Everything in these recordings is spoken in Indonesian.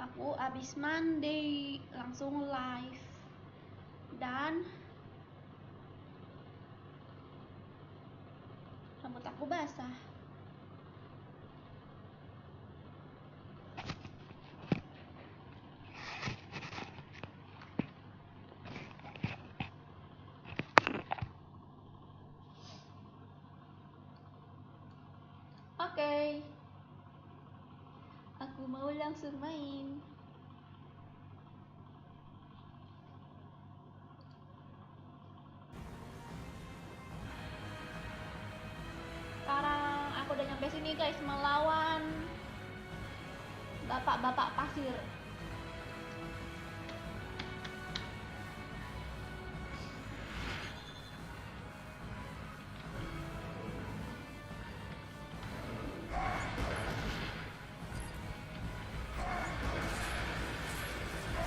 Aku abis mandi langsung live dan rambut aku basah. Oke, aku mau langsung main. Sekarang aku udah nyampe sini guys, melawan bapak-bapak pasir.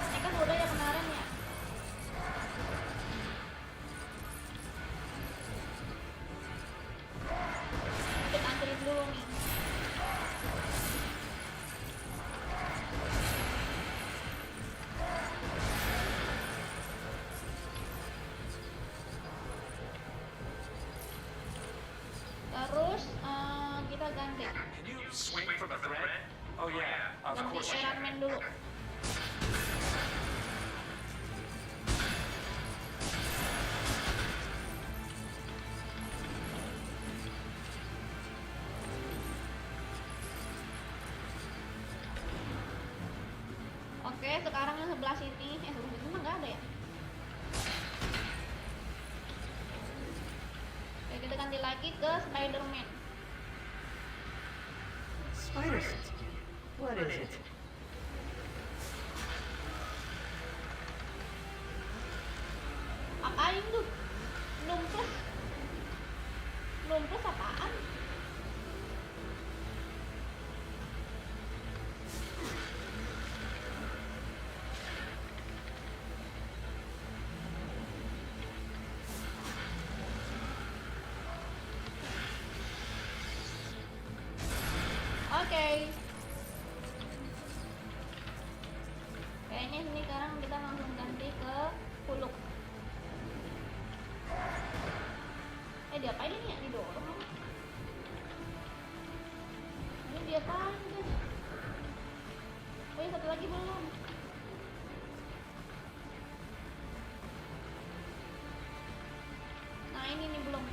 Ini kan udah ya kemarin ya. Kita anterin dulu nih. Terus kita ganti. Can you swing from a thread? Oh yeah, of Ganti course you Iron can. Man dulu. Oke, sekarang yang sebelah sini. Sebelah sini mah nggak ada ya. Oke, kita ganti lagi ke Spider-Man. Spider sense again. What is it? Apain tuh? Numpes? Numpes apaan? Oke. Kayaknya sini sekarang kita langsung ganti ke Hulk. Diapain ini ya? Didorong apa? Ini diapain guys? Oh ya, satu lagi belum. Nah ini nih belum.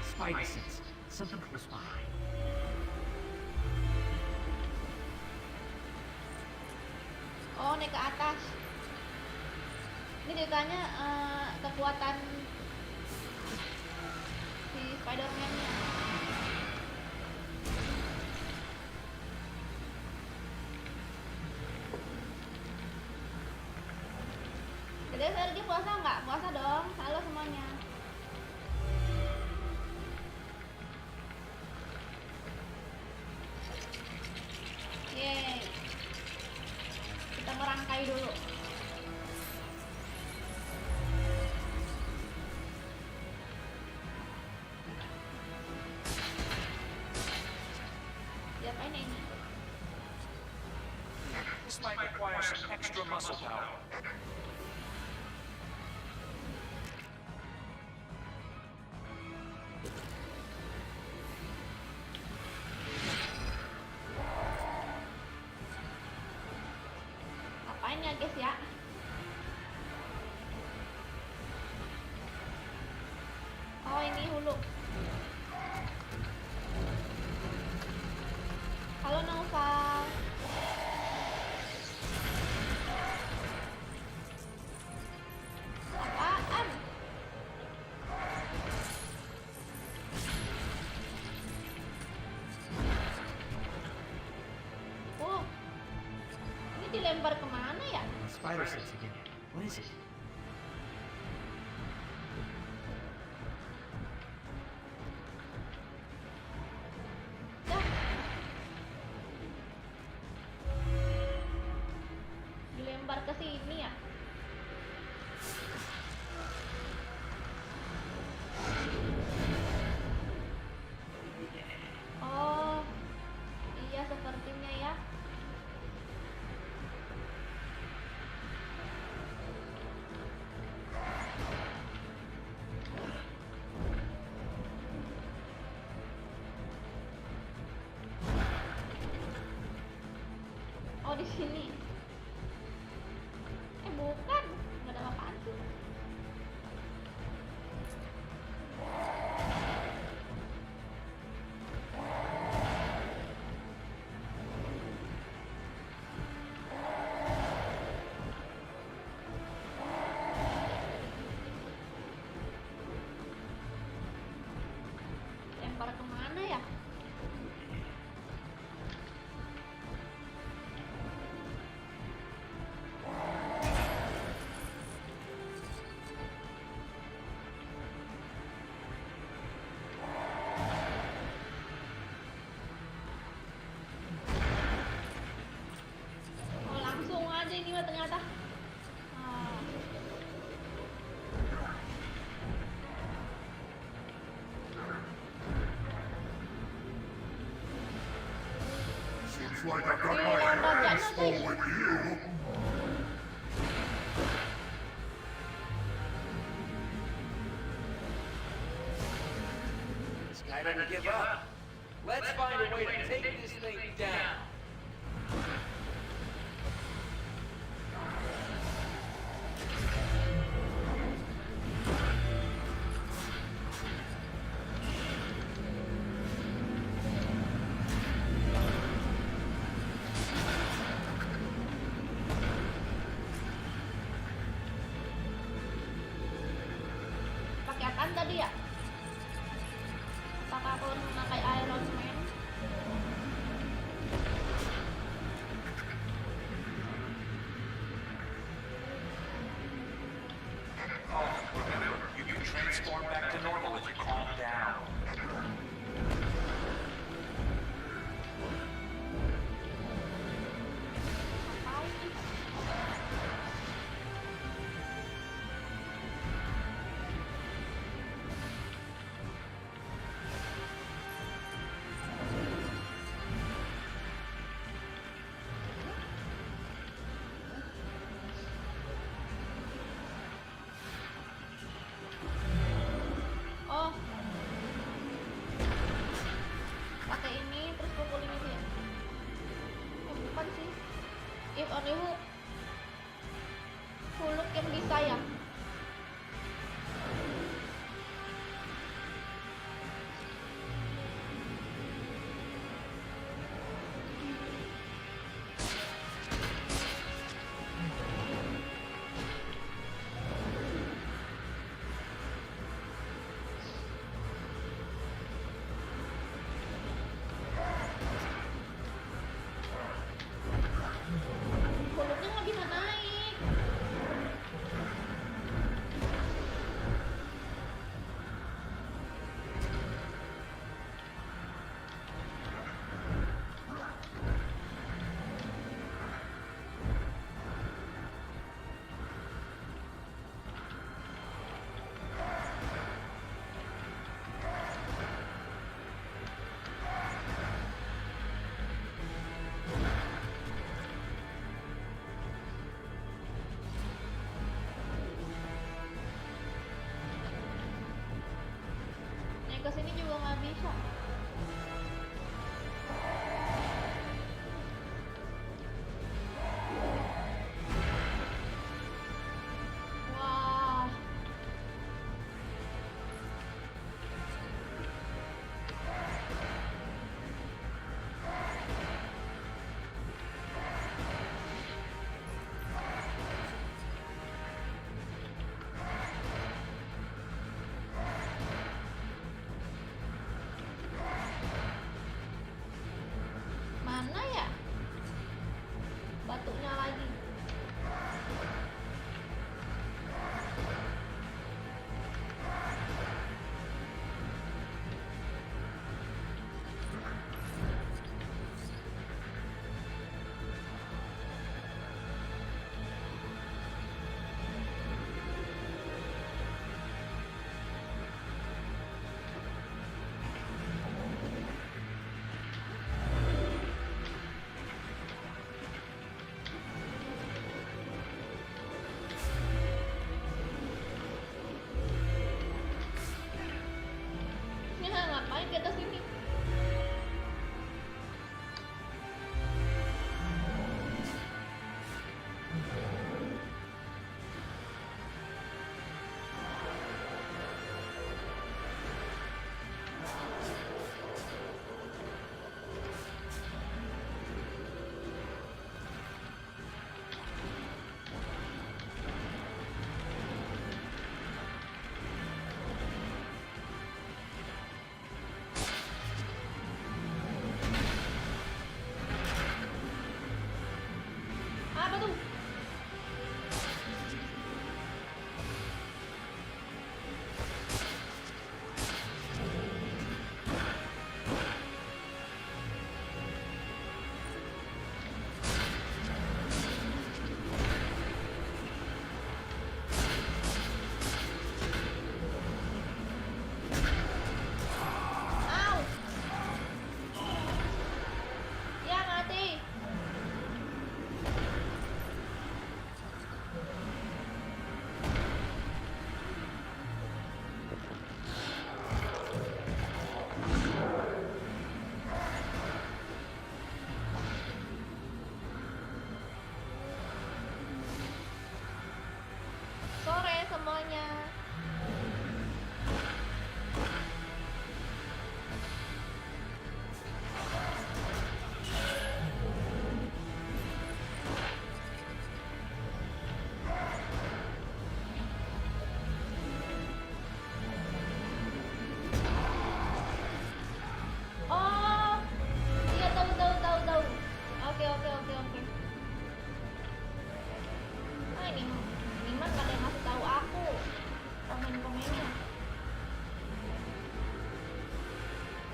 Spider sense. Something close by. Oh, naik ke atas. Ini ceritanya kekuatan si Spider-Man-nya. Jadi lagi puasa nggak? Puasa dong. Halo semuanya. Yeay. Kita merangkai dulu. Diapain ya ini? This might require some extra muscle power. Apain ya guys ya? Oh ini Hulk. Halo Naufal. Apaan? Oh, ini dilempar kemana ya? Spider sense again. What is it? Dah. Dilempar ke sini ya? Oh, iya sepertinya ya. di sini. Bukan, nggak ada apaan sih. Lempar kemana ya? Oh, langsung aja ini mah ternyata. Ah. Seems like I've got Iya, my bagiannya hands full tuh. with you. This guy doesn't give up. Let's find a way to take this thing down. Pakai apaan tadi ya? Apakah aku memakai Iron Man? Oh, remember, you can transform back to normal if you calm down. Apaan sih? Oh, pakai ini terus pukulin itu ya? Bukan sih. If only Hulk yang bisa ya. Hulknya nggak bisa naik. Naik ke sini juga nggak bisa. Wah. Mana ya? Batunya lagi. Ya, ngapain kita sini?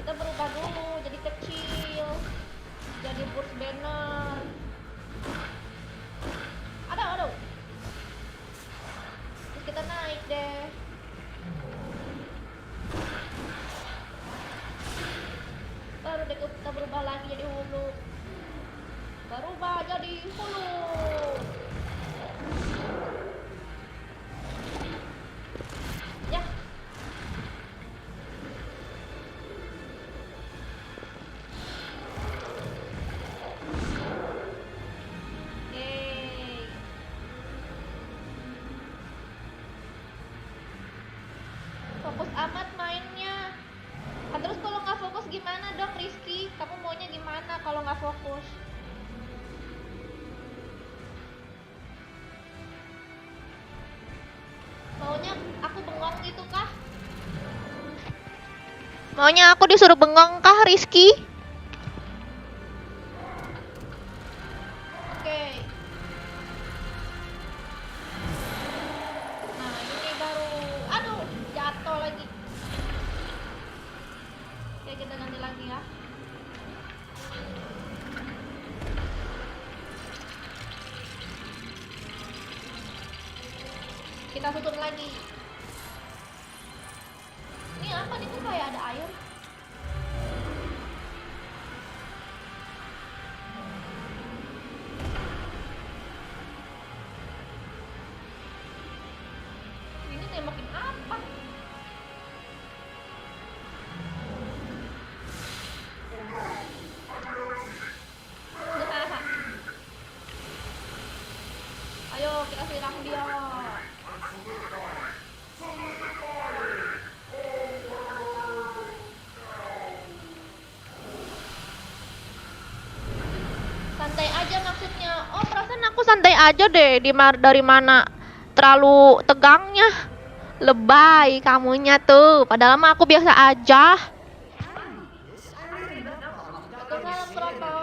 Kita berubah dulu jadi kecil, jadi Bruce Banner. Aduh. Terus kita naik deh. Baru deh kita berubah lagi jadi Hulk. Berubah jadi Hulk. Ya. Yeay. Fokus amat mainnya. Ah, terus kalau nggak fokus gimana dong Rizky? Kamu maunya gimana kalau nggak fokus? Maunya aku bengong gitu kah? Maunya aku disuruh bengong kah Rizky? Oke. Nah ini baru, aduh jatuh lagi. Oke kita ganti lagi ya. Kita susun lagi. Ini apa nih, kok kayak ada air? Ini nembakin apa? Ayo kita siram dia. Santai aja maksudnya. Oh perasaan aku santai aja deh. Dari mana terlalu tegangnya. Lebay kamunya tuh. Padahal mah aku biasa aja. Waalaikumsalam Kropo.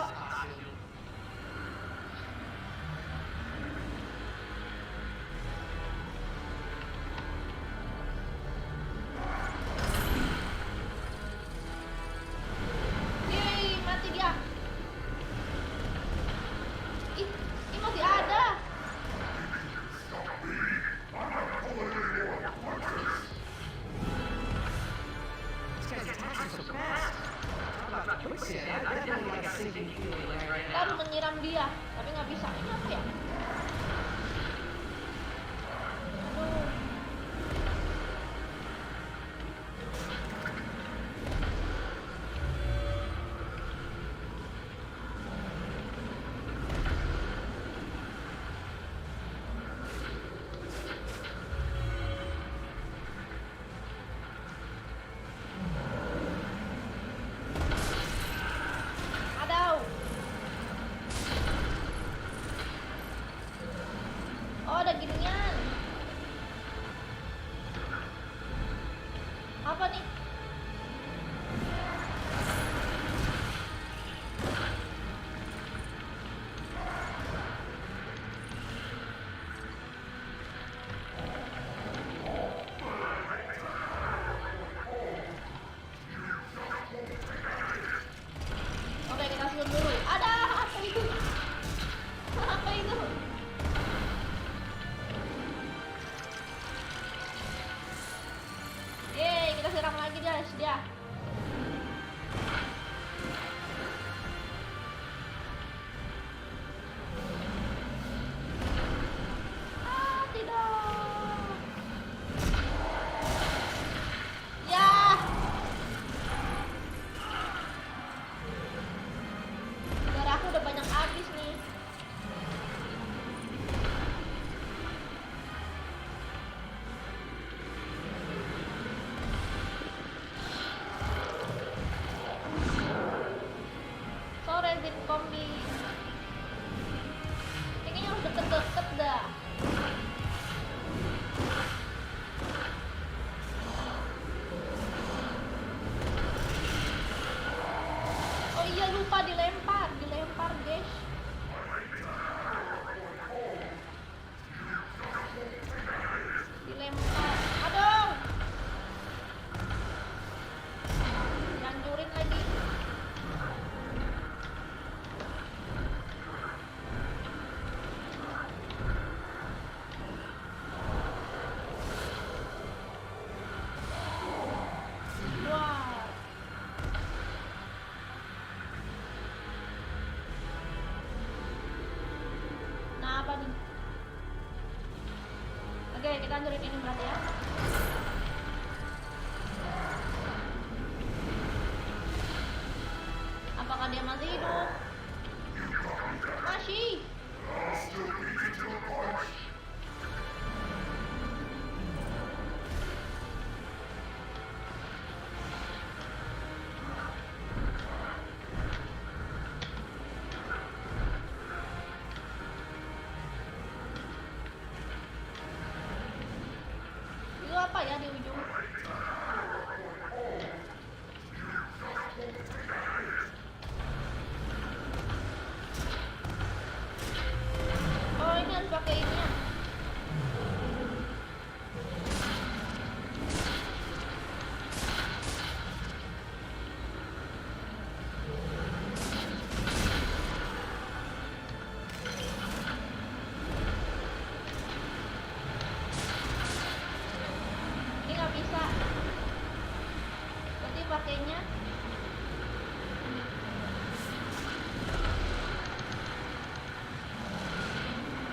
Yeay, mati dia. Ih, masih ada. This guy's attacking so fast. How about quicksand? I definitely got a sinking feeling right Kita harus menyiram dia, tapi nggak bisa. Ini apa ya? Aduh. Aduh. Oh, ada ginian. Apa nih? Oke, kita susun dulu. Ada apa itu? Apa itu? Yeay, kita siram lagi guys, dia. Ah, tidak. Ya. Darah aku udah banyak habis nih. Sore Zin Kombi. Ini harus deket-deket dah. Oh iya lupa dilempar guys. Dilempar. Aduh. Hancurin kita hancurin ini berarti ya. Apakah dia masih hidup? Masih. I'll still beat you to a punch. Itu apa ya di ujung? Oh, ini harus pakai ini ya. Ini nggak bisa. Berarti pakainya.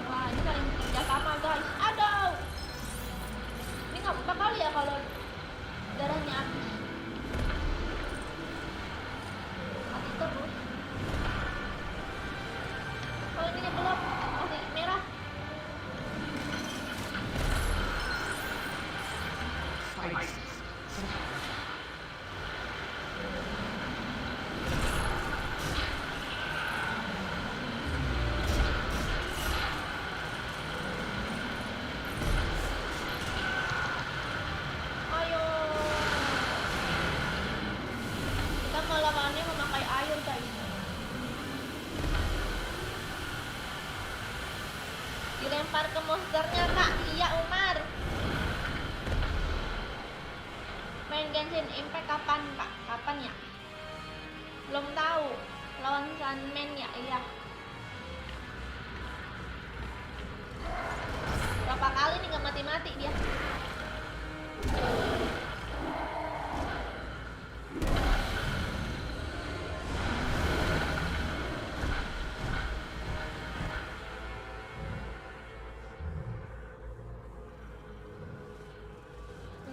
Wah, ini saling kerja sama guys. Aduh. Ini nggak apa kali ya kalau darahnya habis. Mati terus. Oh, ini belum. Masih merah. Spices. Ayo. Kita melawannya memakai air guys. Dilempar ke monsternya kak. Iya Umar. Main Genshin Impact kapan kak? Kapan ya? Belum tahu. Lawan Sunman ya, iya. Berapa kali nih gak mati-mati dia?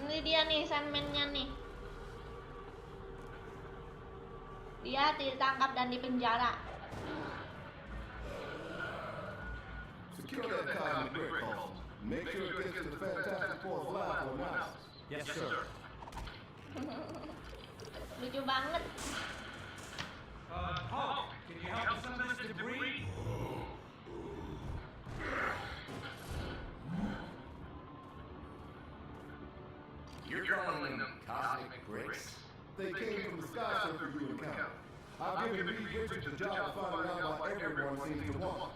Ini dia nih Sunman-nya nih. Dia ditangkap dan dipenjara. Secure that time and brick hole. Make sure it gets to the Fantastic Four flag or mouse. Yes, sir. Lucu banget. Hulk, can you help us some of this debris? You're calling them cosmic bricks? They came from the Sky Surfer you encountered. I've given Reed Richards the job of finding out what everyone seems to want.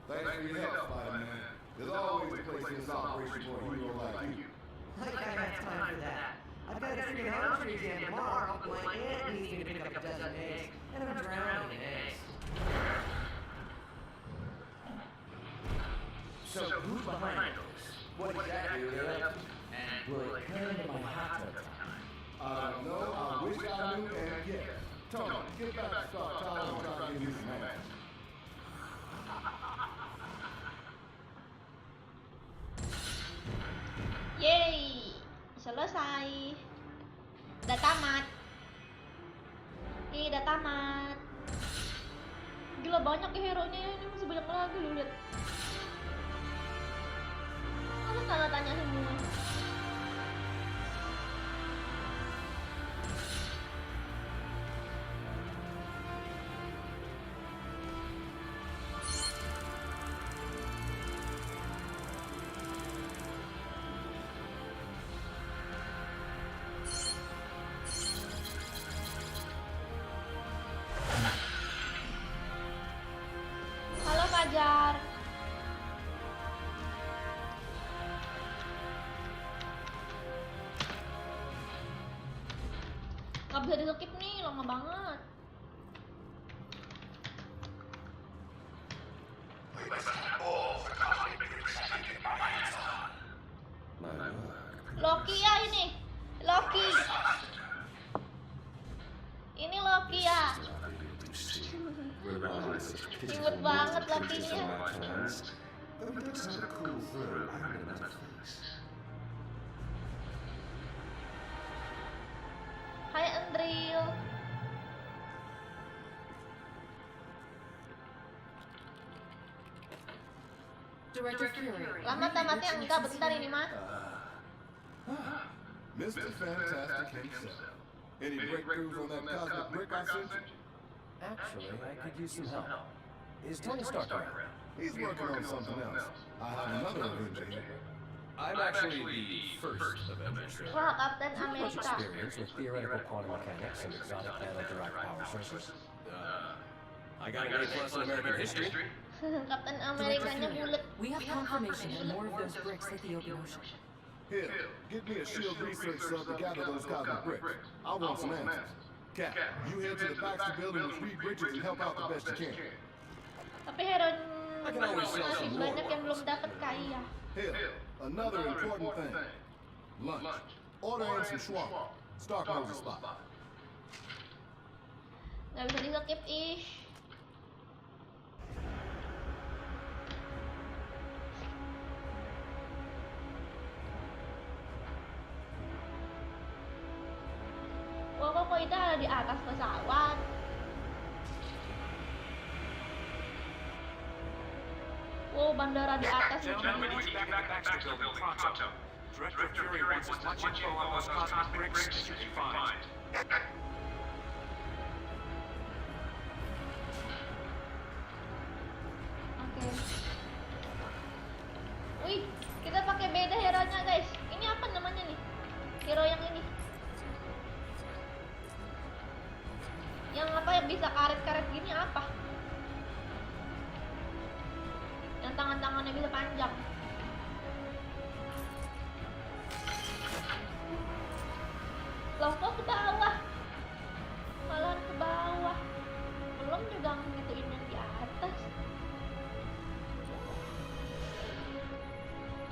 Thanks for your help, Spider-Man. There's always a place in this operation for a hero like you. Like I have time for that. I've got a freaking allergy exam tomorrow, but my aunt needs me to pick up a dozen eggs, and I'm drowning in eggs. So who's behind those? What exactly are they up to? And will it turn into my hot tub time? I don't know, I wish I knew, and yes. Tony, get back to Star Tower and try to give me some answers. Yeay, selesai. Udah tamat. Ih, udah tamat. Gila banyak ya hero-nya ya. Ini masih banyak lagi lu lihat. Apa tanda tanya semua? Halo Fajar. Gak bisa di-skip nih, lama banget. Loki ya ini. Loki. Ini Loki ya. Imut banget Loki-nya. Though he does have a cool throw and a nice face. Hai Andril. Director Fury. Lama tamatnya Angka bentar ini mah. Mr. Fantastic himself. Any breakthroughs on that cosmic brick I sent you? Actually, I could use some help. Is Tony Stark around? He's working on something else. I have another Avenger here. I'm actually the first Avenger. Wah, Captain Much America. experience with theoretical quantum mechanics and exotic nano-derived power sources. I got an A+ in American history. Captain Amerikanya bulat. We have confirmation that more of those bricks hit the open ocean. Here, get me a shield research sub to gather those cosmic bricks. I want some answers. Cap, you head to the Baxter building with Reed Richards and help out the best you can. Tapi Heron I can always sell masih some more. banyak yang belum dapat kaya. Here, another important thing. Lunch. Order in some schwab. Stark knows the spot. Gak bisa di-skip ish. Wah, kok itu ada di atas pesawat? Wow, bandara di atas nih. Gentlemen, we need to get back to Baxter Building pronto. Director Fury wants as much info on those cosmic bricks as you can find. Oke. Wih, kita pakai beda hero-nya, guys. Ini apa namanya nih? Hero yang ini. Yang apa yang bisa karet-karet gini apa? Yang tangan-tangannya bisa panjang. Loh, kok ke bawah? Malahan ke bawah. Belum juga ngituin yang di atas.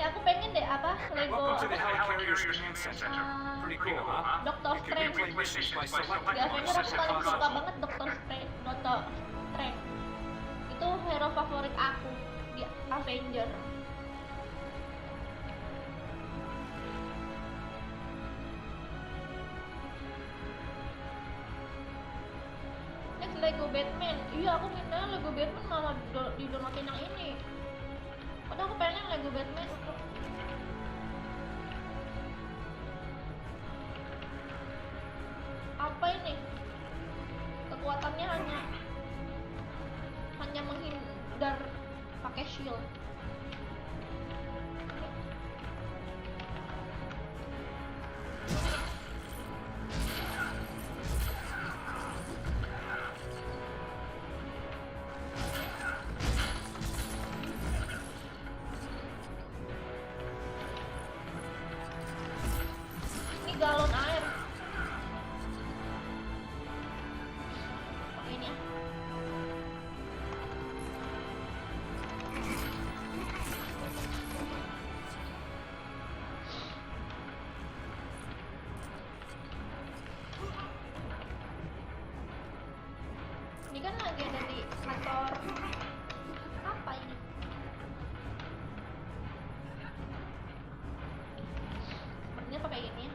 Ya aku pengen deh apa Lego Welcome to the Helicarrier's Command Center. Pretty cool, huh? Doctor You can Strange. replay missions by selecting Di Avenger one aku set paling suka console. banget Doctor Strange. Itu hero favorit aku di Avenger. Next Lego Batman. Iya aku minta Lego Batman malah didownloadin yang ini. Padahal aku pengen yang Lego Batman. Apa ini? Kekuatannya hanya menghindar pakai shield. Ini galon air. Pakai ini ya. Ini kan lagi ada di kantor. Apa ini? Sepertinya pakai ini ya.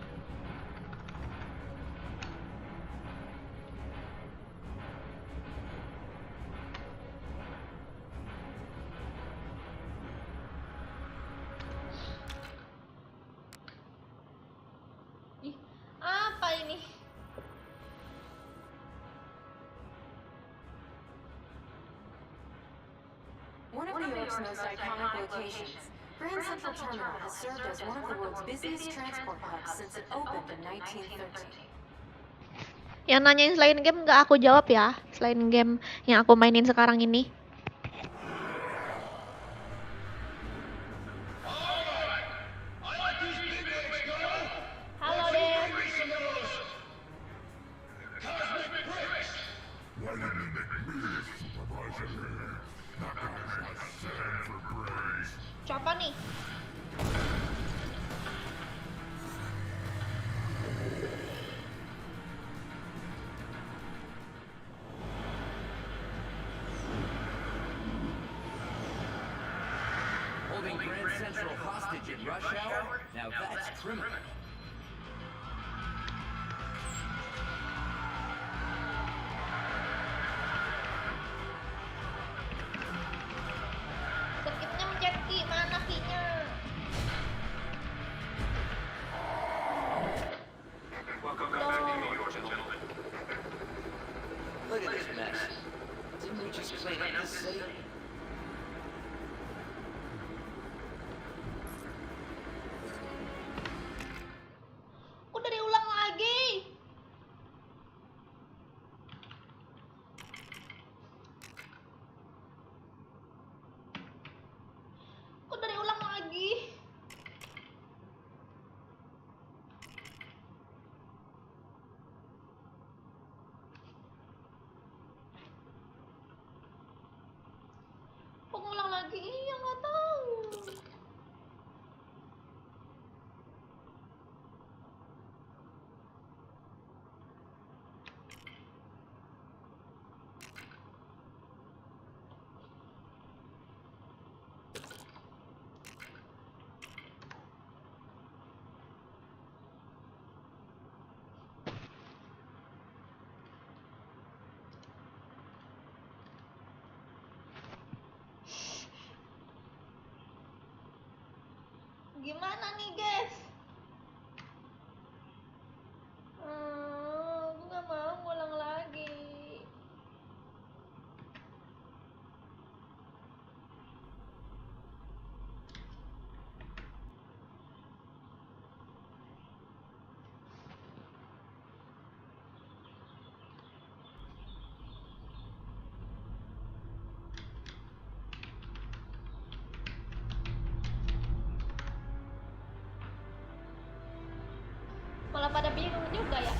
Ih, apa ini? One of New York's most iconic locations, Grand Central Terminal has served as one of the world's busiest transport hubs since it opened in 1913. Yang nanyain selain game nggak aku jawab ya. Selain game yang aku mainin sekarang ini. Halo deh. Siapa nih? holding Grand Central hostage at rush hour? Now that's criminal. Skipnya mencet ki, mana kinya? Welcome back to New York, gentlemen. Look at this mess. Didn't we just clean up this city? Kok dari ulang lagi? Kok dari ulang lagi? Kok ngulang lagi? Iya, nggak tahu. Gimana nih guys? Aku nggak mau ngulang lagi. Malah pada bingung juga ya.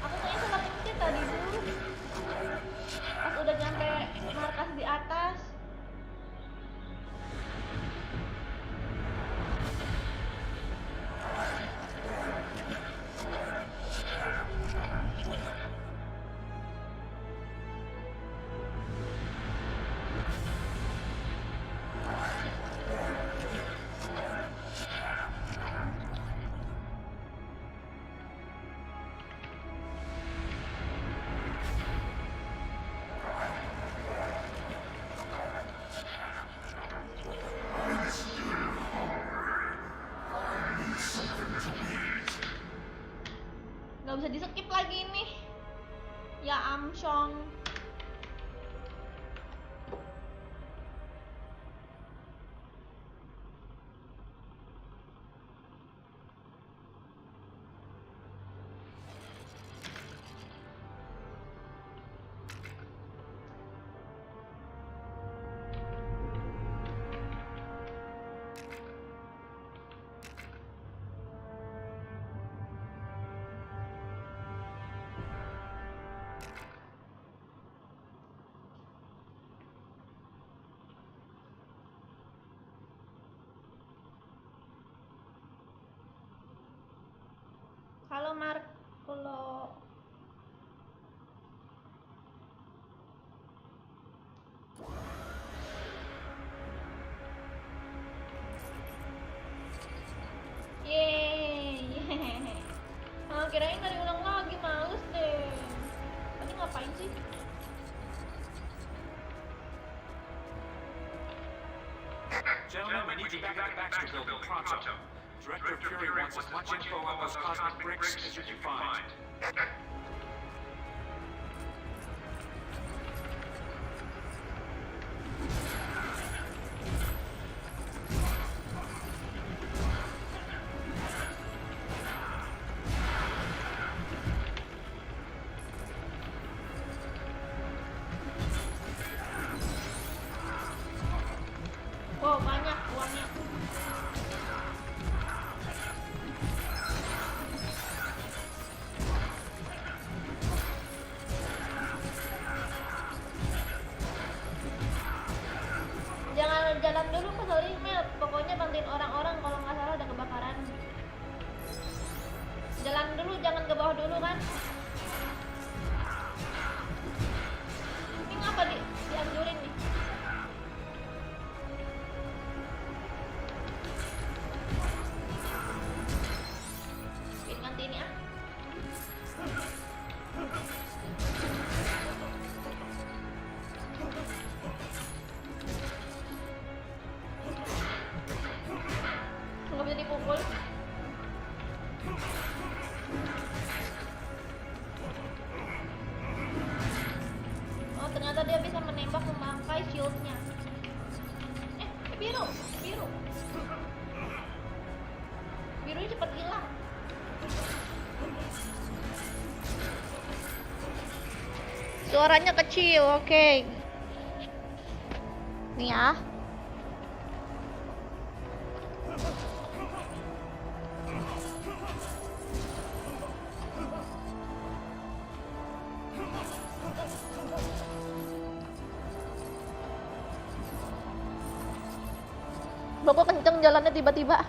Aku kayaknya salah pencet tadi dulu. Pas udah nyampe markas di atas. Gak bisa di skip lagi nih. Ya Amsyong. Halo Mark, halo. Yeay. Kirain nggak diulang lagi, males deh. Tadi ngapain sih? Gentlemen, we need you back at the Baxter Building pronto. Director Fury wants as much info on those cosmic bricks as you can find. Wow, banyak uangnya. Suaranya kecil, oke. Nih ya. Loh, kok kenceng jalannya tiba-tiba.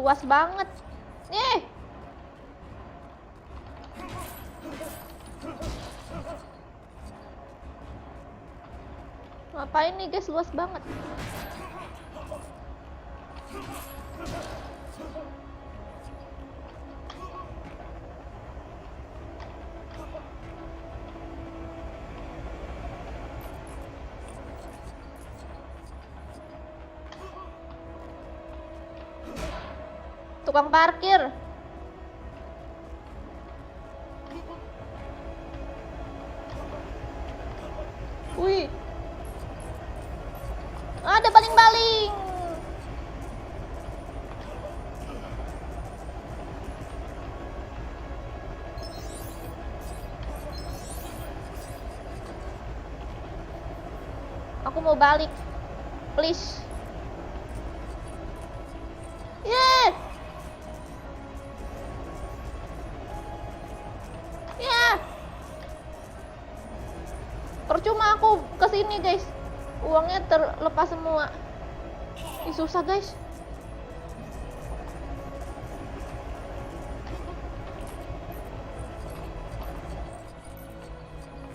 Luas banget. Nih. Ngapain nih guys, luas banget. Tukang parkir. Wih. Ada baling-baling. Aku mau balik. Please. Yeah. Percuma aku kesini guys, uangnya terlepas semua. Ih, susah guys.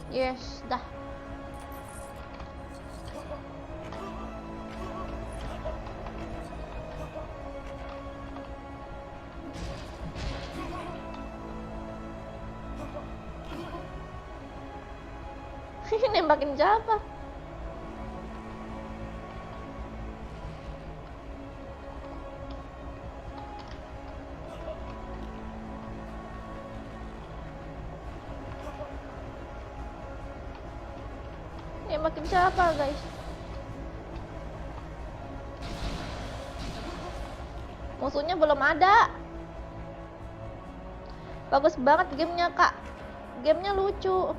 Yes, dah. Nembakin siapa? Nembakin siapa guys? Musuhnya belum ada. Bagus banget gamenya kak. Gamenya lucu.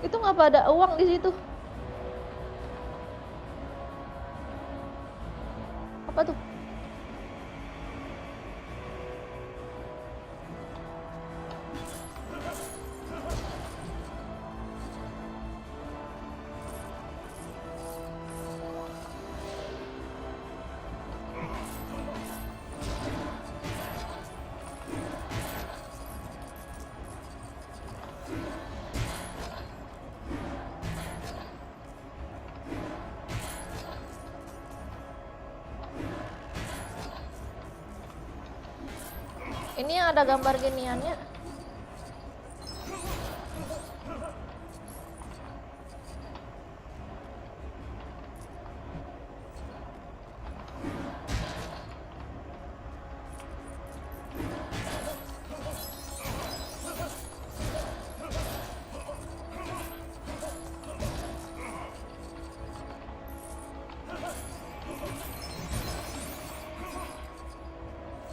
Itu ngapa ada uang di situ? Apa tuh? Ini yang ada gambar giniannya.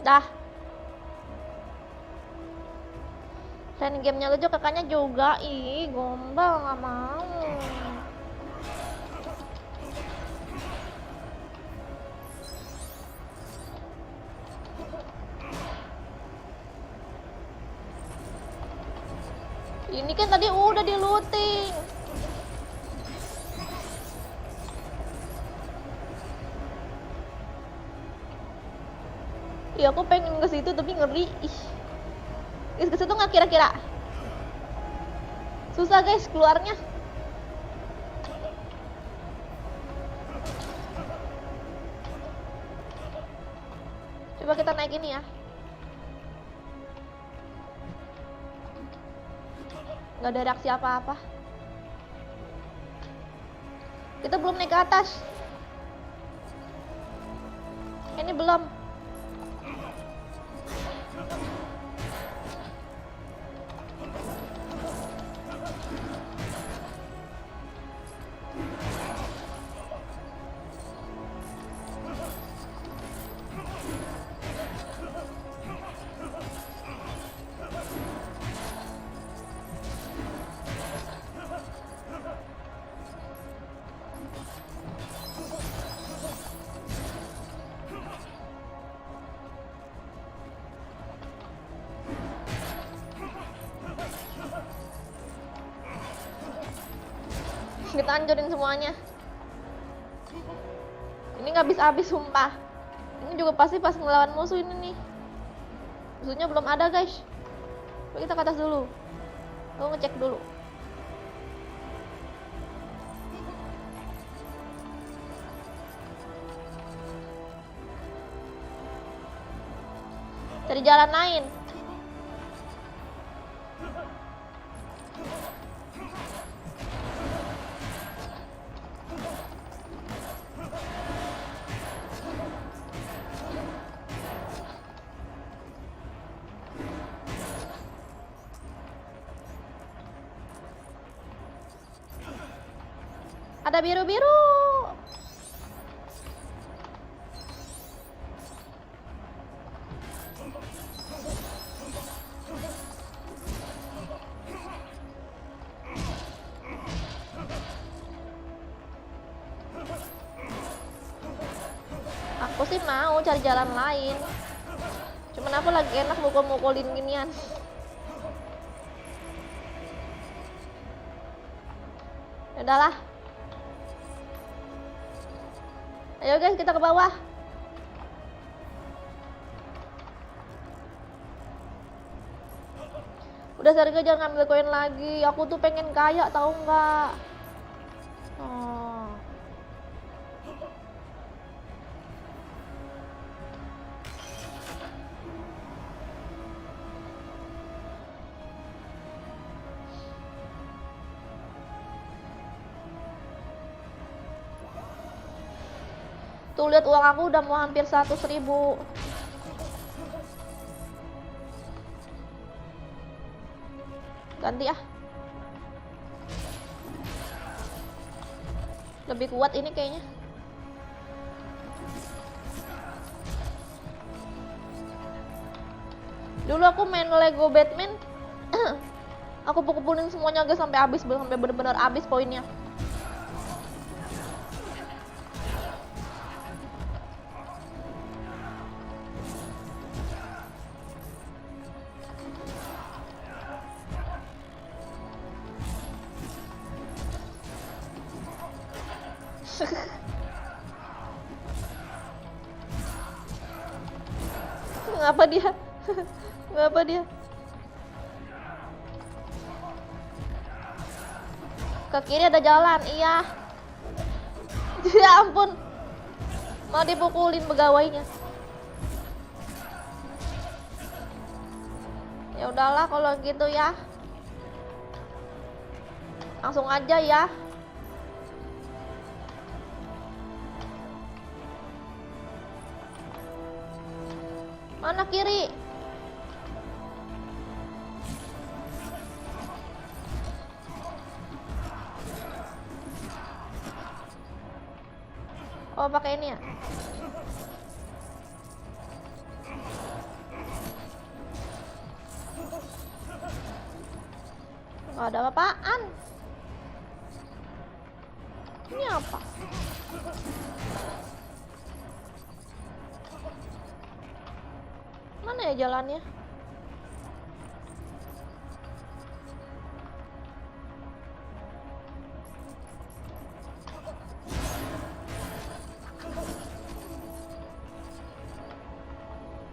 Dah. Dan gamenya lucu, kakaknya juga. Ih, gombal, nggak mau. Ini kan tadi udah di looting. Iya, aku pengen ke situ tapi ngeri. Ih. Ke situ nggak kira-kira? Susah guys keluarnya. Coba kita naik ini ya. Nggak ada reaksi apa-apa. Kita belum naik ke atas. Ini belum. Kita hancurin semuanya. Ini nggak habis-habis sumpah. Ini juga pasti pas ngelawan musuh ini nih. Musuhnya belum ada guys. Coba kita ke atas dulu. Aku ngecek dulu. Cari jalan lain. Ada biru-biru. Aku sih mau cari jalan lain. Cuman aku lagi enak mukul-mukulin ginian. Udahlah. Ayo guys, kita ke bawah. Udah Sergei, jangan ngambil koin lagi. Aku tuh pengen kaya, tahu nggak? Oh. Tuh lihat uang aku udah mau hampir 100.000. Ganti ah. Lebih kuat ini kayaknya. Dulu aku main Lego Batman. Aku pukul-pukulin semuanya guys sampai habis, sampai bener-bener habis poinnya. Ngapa dia? Ngapa dia? Ke kiri ada jalan, iya. Ya ampun. Mau dipukulin pegawainya. Ya udahlah kalau gitu ya. Langsung aja ya. Mana kiri? Oh, pakai ini ya? Gak ada apa-apaan. Ini apa? Mana ya jalannya?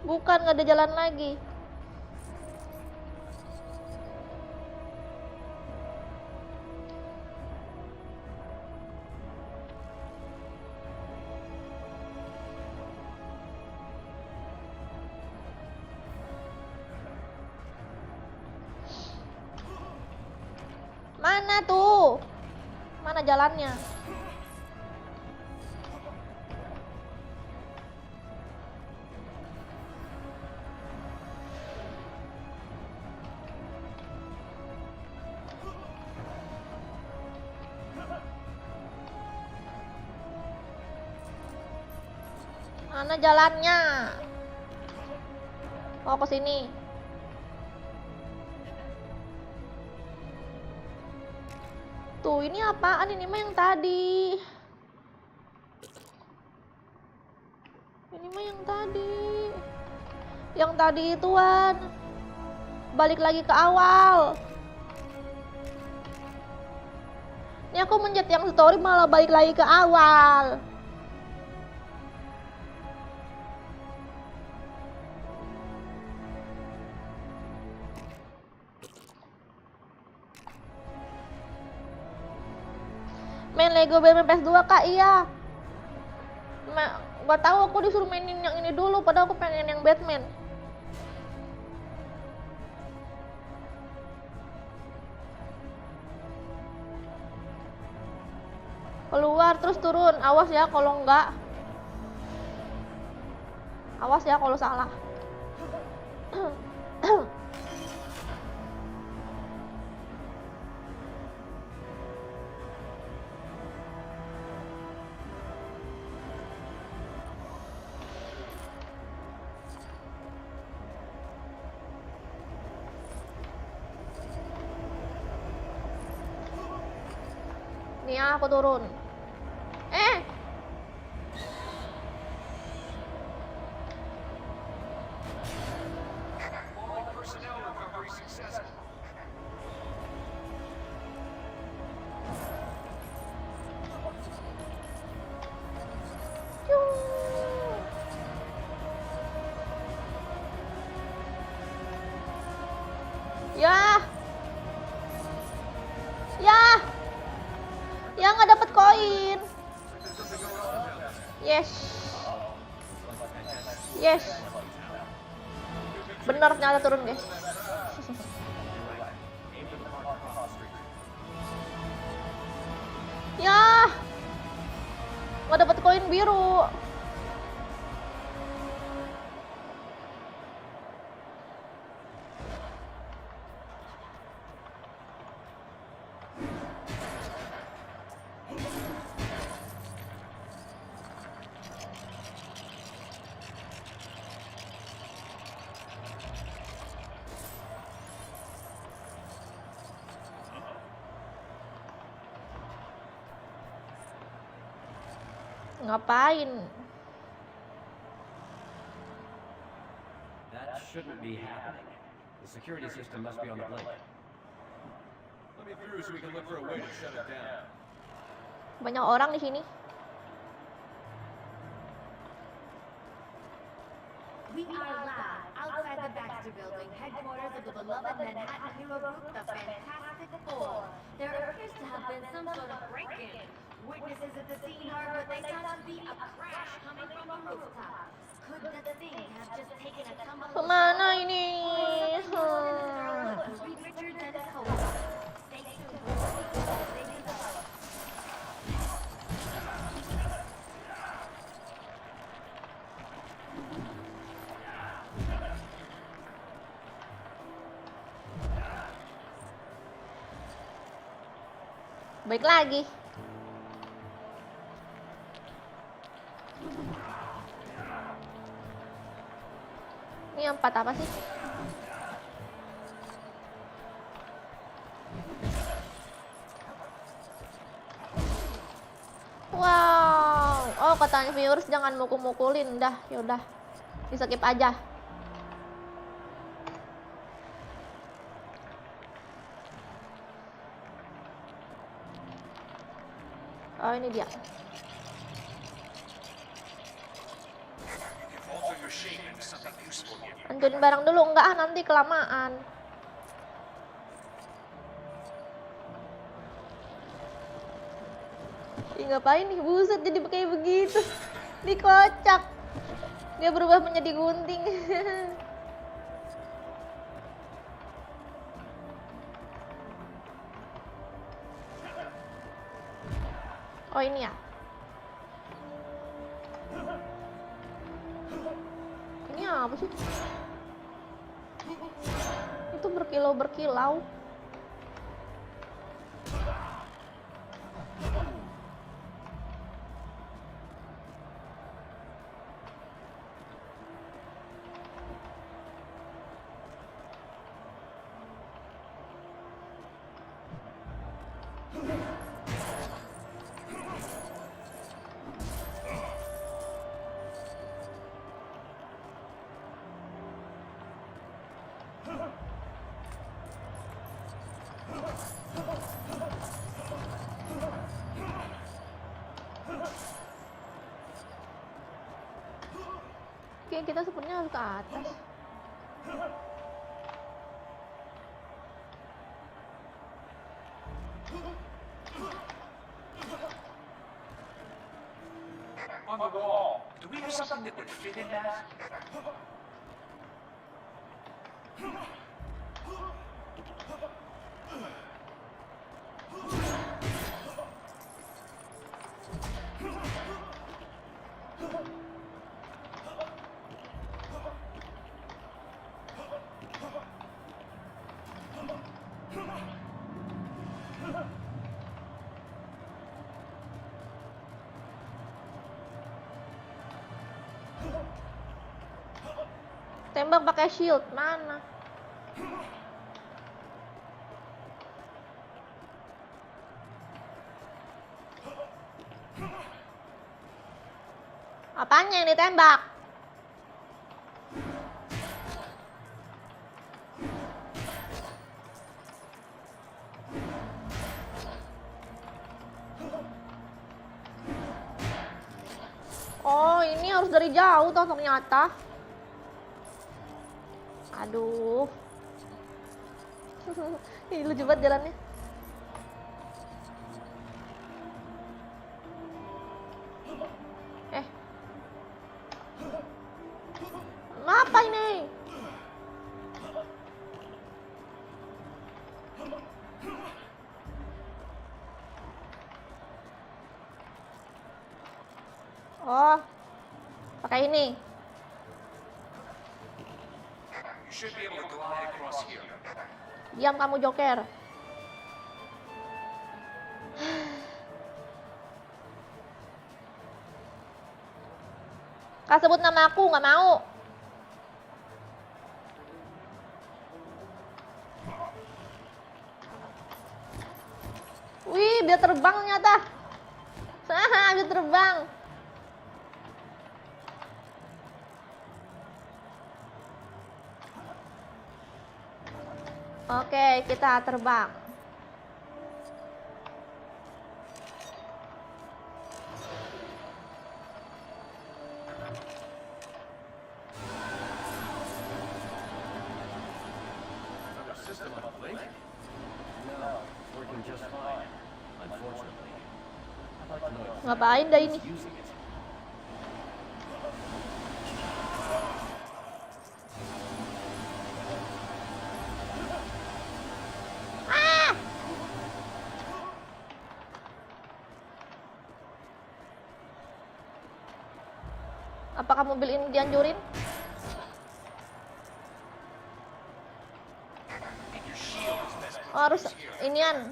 Bukan, nggak ada jalan lagi. Mana tuh? Mana jalannya? Mana jalannya? Oh, ke sini. Tuh, ini apaan? Ini mah yang tadi. Ini mah yang tadi. Yang tadi ituan. Balik lagi ke awal. Ini aku mencet yang story malah balik lagi ke awal. Main Lego Batman PS2 kak, iya. Gak tahu, aku disuruh mainin yang ini dulu, padahal aku pengen yang Batman. Keluar terus turun, awas ya kalau enggak. Awas ya kalau salah. Nih ya, aku turun. Fallen personnel recovery successful. Ya. Ya. Ya nggak dapat koin. Yes. Yes. Benar ternyata turun guys. Ya. Nggak dapat koin biru. Ngapain? That shouldn't be happening. The security system must be on the blink. Let me through so we can look for a way to shut it down. Banyak orang di sini. We are live outside the Baxter Building, headquarters of the beloved Manhattan hero group, the Fantastic Four. There appears to have been some sort of break-in. Witnesses at the scene heard what they thought to be a crash coming from a rooftop. Could the thing have just taken a tumble? Kemana ini? Reed Richards and his co-host. Stay tuned for more details as they develop. Baik lagi. Ini yang 4 apa sih? Wow. Oh, katanya viewers jangan mukul-mukulin. Dah, yaudah. Di-skip aja. Oh, ini dia. Alter your shape into something useful here. Hancurin barang dulu, enggak ah, nanti kelamaan. Ih, ngapain nih, buset jadi kayak begitu. Dikocak. Dia berubah menjadi gunting. Oh, ini ya. Ini apa sih? Itu berkilau-berkilau. Kayak kita sepertinya harus ke atas. On the wall. Do we have something that would fit in that? Tembak pakai shield mana? Apanya yang ditembak? Oh, ini harus dari jauh toh ternyata. Aduh. Ih, lucu banget jalannya. Apa ini? Oh, pakai ini. You should be able to glide across here. Diam kamu, Joker. Kak sebut nama aku, nggak mau. Wih, biar terbang ternyata. Biar terbang. Oke, kita terbang. System on the lake? No, it's working just fine. Unfortunately. I'd like to know if Ngapain dah ini? using it. Apakah mobil ini dihancurin? Oh, harus inian.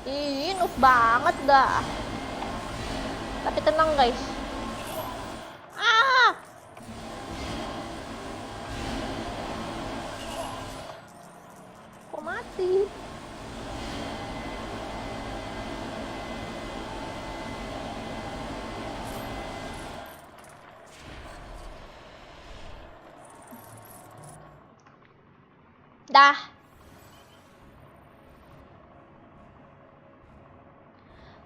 Ih, noob banget dah. Tapi tenang guys. Ah! Kok mati? Dah.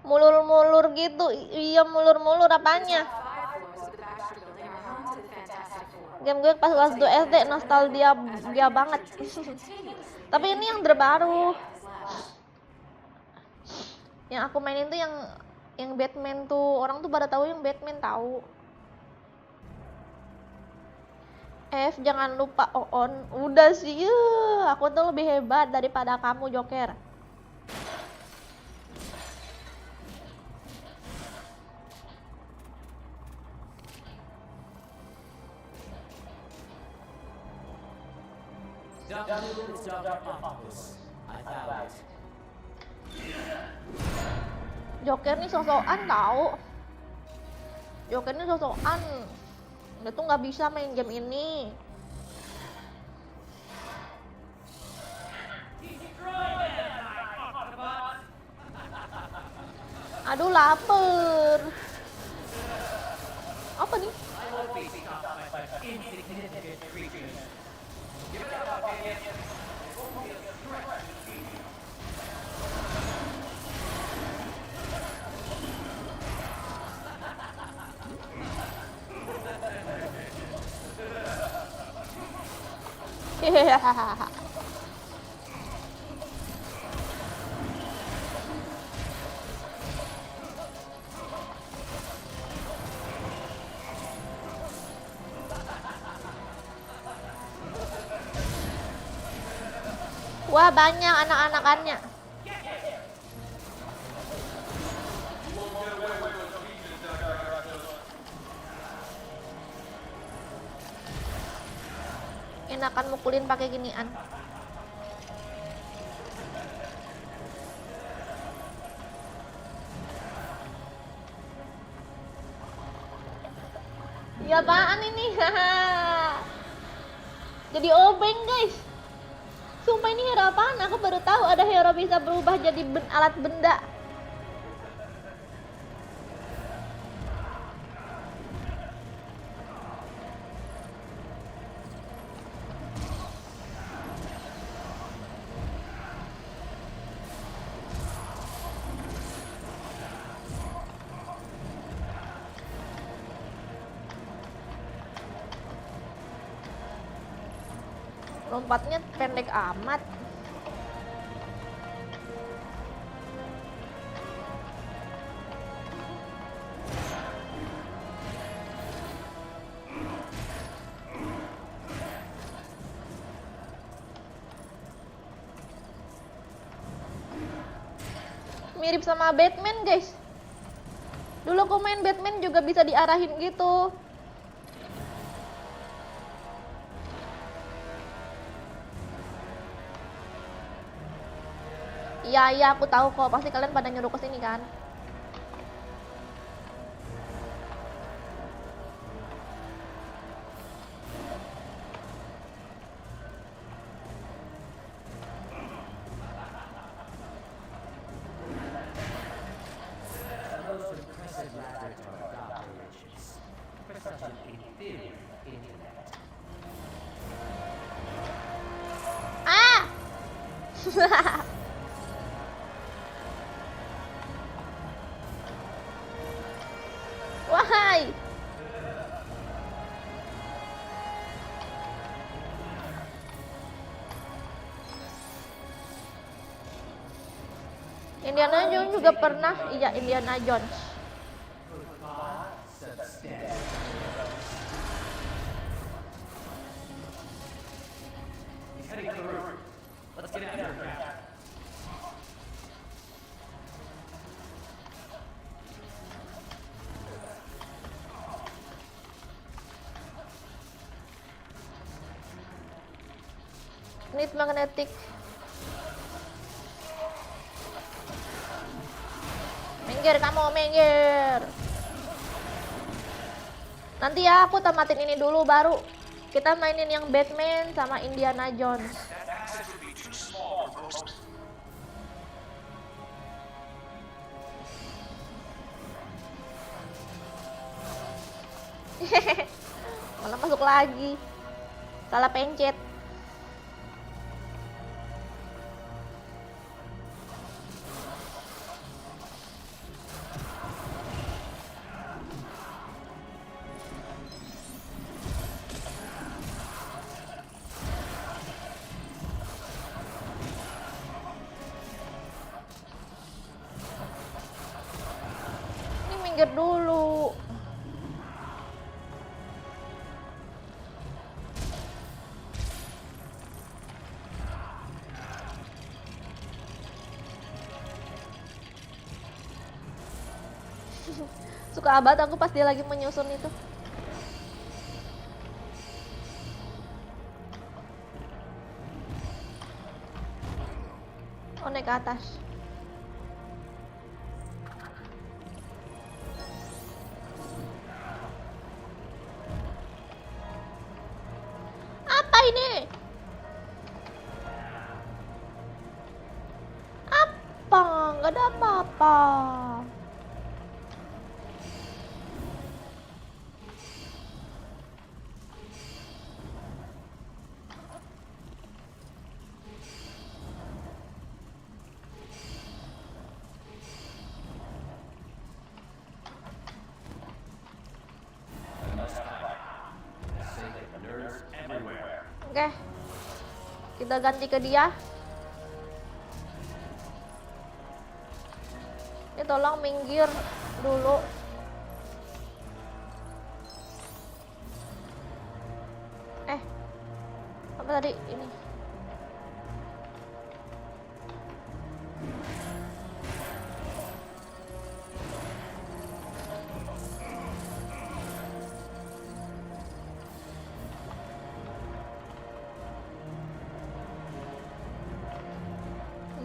Mulur-mulur gitu. Iya, mulur-mulur apanya? Game gue pas kelas 2 SD nostalgia dia banget. Tapi ini yang terbaru. Yang aku mainin tuh yang Batman tuh. Orang tuh pada tahu yang Batman tahu. F, jangan lupa on. Udah sih, aku tuh lebih hebat daripada kamu, Joker. Joker nih sosokan tahu. Joker nih sosokan. Dia tuh nggak bisa main game ini. Aduh, lapar. Apa nih? Wah, banyak anak-anakannya. Enakan mukulin pakai ginian. Ya apaan ini? Jadi obeng, guys. Sumpah ini hero apaan? Aku baru tahu ada hero bisa berubah jadi alat benda. Lompatnya pendek amat. Mirip sama Batman, guys. Dulu aku main Batman juga bisa diarahin gitu. Iya, aku tahu kok. Pasti kalian pada nyuruh ke sini kan? Those impressive laboratory operations for such an inferior intellect. Ah! Wahai! Indiana Jones juga pernah, iya Indiana Jones. He's heading to the roof. Let's get after him. Need magnetic. Minggir kamu, minggir. Nanti ya aku tamatin ini dulu baru kita mainin yang Batman sama Indiana Jones. That passage would be too small for most. Malah masuk lagi. Salah pencet. Ini minggir dulu. Suka banget aku pas dia lagi menyusun itu. Oh, naik ke atas. Apa ini? Apa? Nggak ada apa-apa. I must hide. Save nerds everywhere. Oke. Kita ganti ke dia. Ini tolong minggir dulu. Apa tadi ini?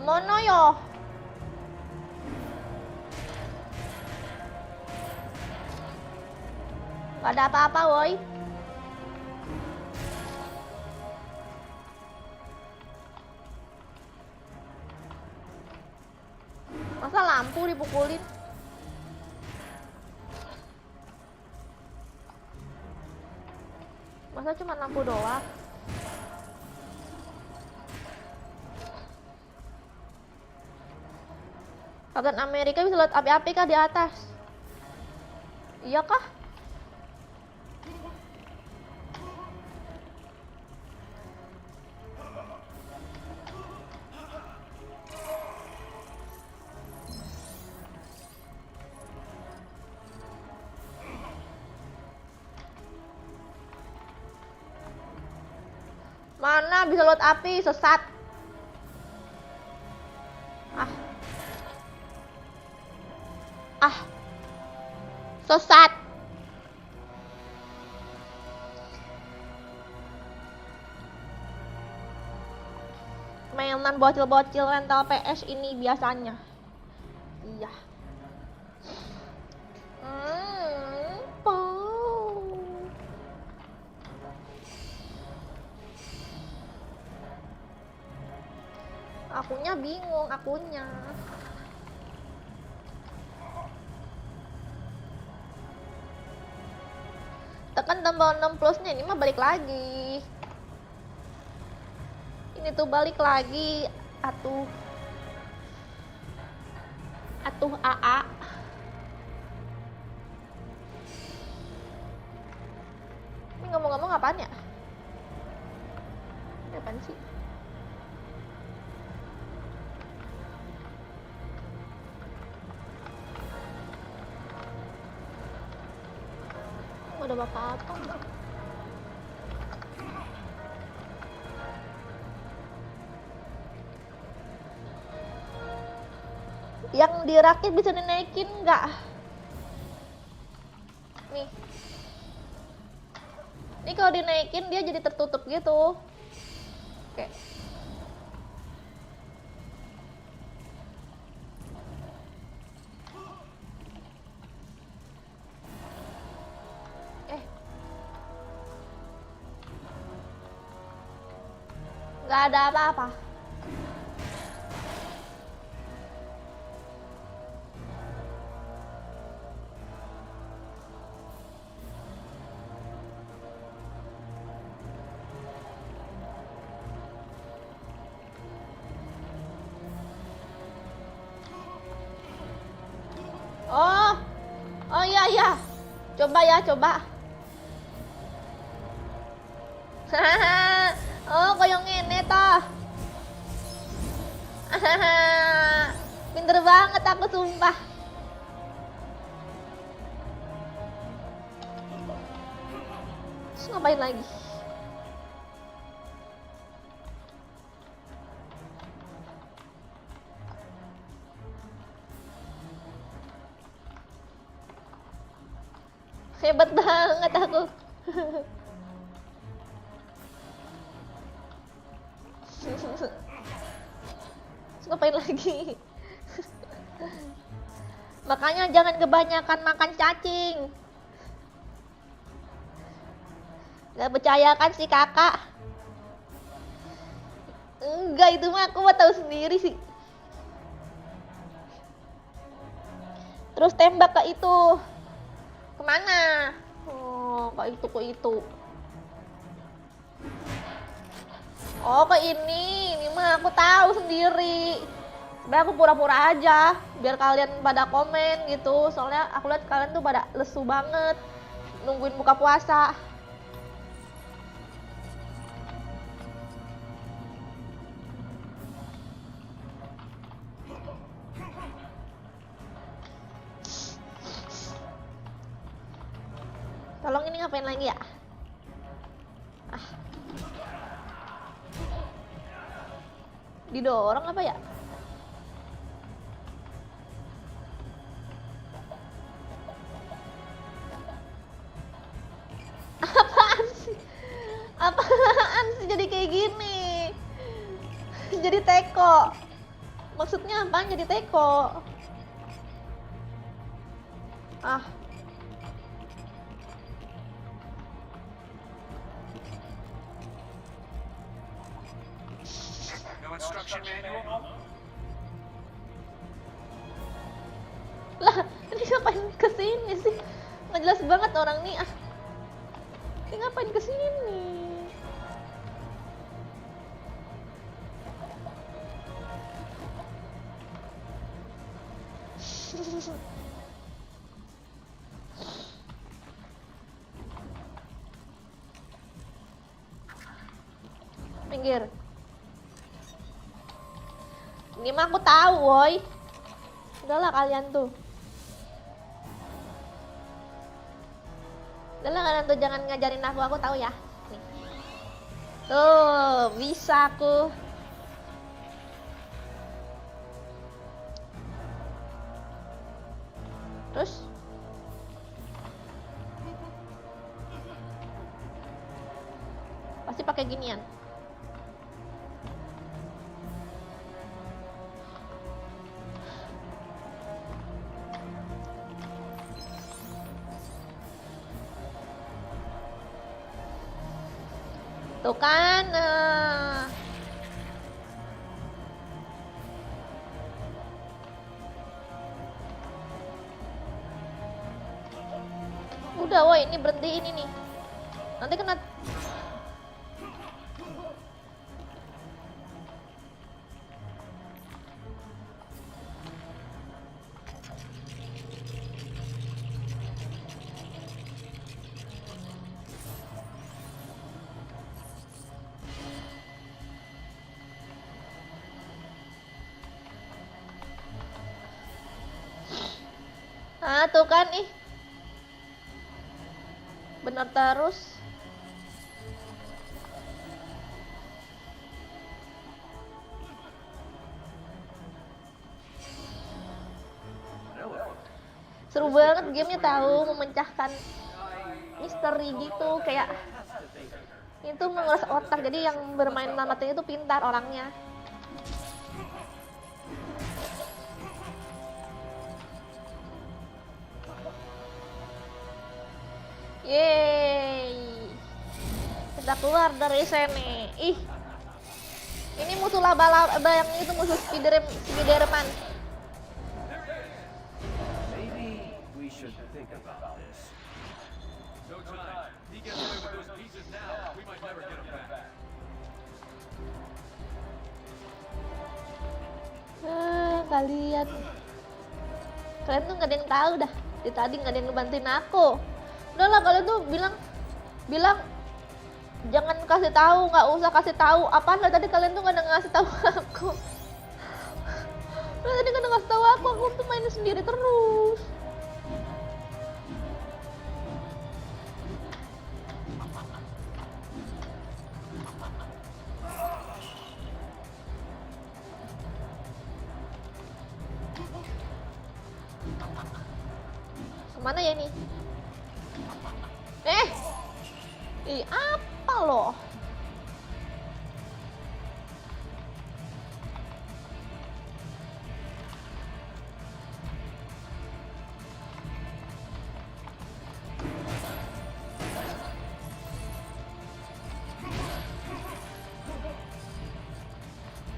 Mana yo? Gak ada apa-apa, woi. Masa lampu dipukulin? Masa cuma lampu doang? Kapten Amerika bisa lihat api-api kah di atas? Iya kah? Mana bisa lihat api, sesat. Sesat. Mainan bocil-bocil rental PS ini biasanya. Iya. Akunya bingung, akunya. Tekan tombol 6 plusnya, ini mah balik lagi. Ini tuh balik lagi. Atuh AA. Ini ngomong-ngomong apaan ya? Ini apaan sih? Ada apa-apa enggak? Yang dirakit bisa dinaikin enggak? Nih. Ini kalau dinaikin dia jadi tertutup gitu. Oke. Gak ada apa-apa. Oh iya. Coba ya, coba. Oh, kayak ngene toh. Pinter banget aku sumpah. Terus ngapain lagi? Hebat banget aku. Terus ngapain lagi? Makanya jangan kebanyakan makan cacing. Gak percaya kan si kakak? Enggak, itu mah aku mah tahu sendiri sih. Terus tembak ke itu. Kemana? Oh, ke itu. Oh, ke ini mah aku tahu sendiri. Sebenarnya aku pura-pura aja, biar kalian pada komen gitu. Soalnya aku lihat kalian tuh pada lesu banget, nungguin buka puasa. ngapain lagi ya? Didorong apa ya? Apaan sih? Apaan sih jadi kayak gini? Jadi teko. Maksudnya apaan jadi teko? No instruction manual? Lah, ini ngapain kesini sih? Nggak jelas banget orang nih. Ini ngapain kesini? Pinggir. Ini mah aku tahu, woi. Udahlah kalian tuh. Udahlah kalian tuh jangan ngajarin aku tahu ya. Nih. Tuh, bisa aku. Terus pasti pakai ginian. Tuh kan. Udah woi, ini berhentiin ini. Nanti kena. Tuh kan ih. Bener terus. Seru banget gamenya, tahu memecahkan misteri gitu, kayak itu menguras otak. Jadi yang bermain Namatin itu pintar orangnya. Yeay, kita keluar dari sini. Ih, ini musuh laba-laba yang itu, musuh Spiderman. Maybe we should think about this. No time. He gets away with those pieces now. We might never get him back. Kalian tuh nggak ada yang tahu dah. Dari tadi nggak ada yang ngebantuin aku. Udahlah, kalian tuh bilang jangan kasih tahu, nggak usah kasih tahu. Apaan lah tadi kalian tuh nggak ada ngasih tahu aku. Tadi nggak ada ngasih tahu aku tuh main sendiri terus. Kemana ya nih? Apa loh?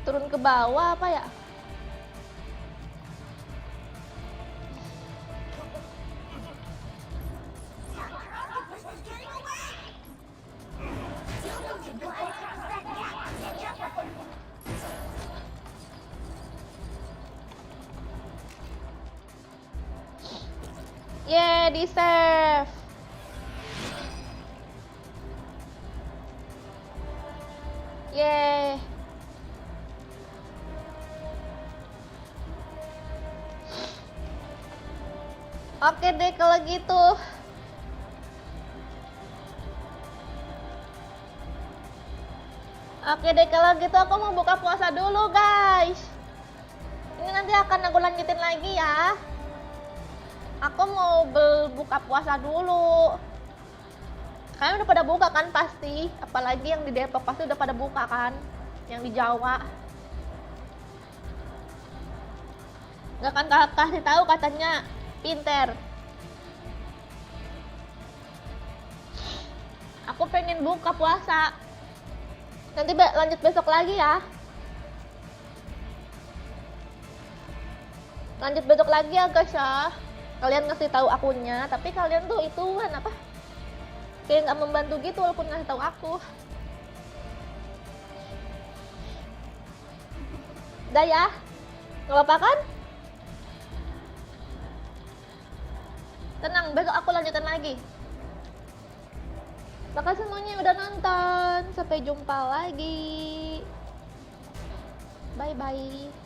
Turun ke bawah apa ya? Yeah, di save. Yeah. Oke deh kalau gitu. Oke deh, kalau gitu aku mau buka puasa dulu guys. Ini nanti akan aku lanjutin lagi ya. Aku mau buka puasa dulu. Kalian udah pada buka kan pasti. Apalagi yang di Depok pasti udah pada buka kan. Yang di Jawa. Gak akan kasih tahu katanya pinter. Aku pengen buka puasa. Nanti lanjut besok lagi ya. Lanjut besok lagi ya guys ya. Kalian ngasih tahu akunnya, tapi kalian tuh ituan apa? Kayak nggak membantu gitu walaupun ngasih tahu aku. Udah ya? Nggak apa-apa kan? Tenang, besok aku lanjutin lagi. Makasih semuanya yang udah nonton. Sampai jumpa lagi. Bye-bye.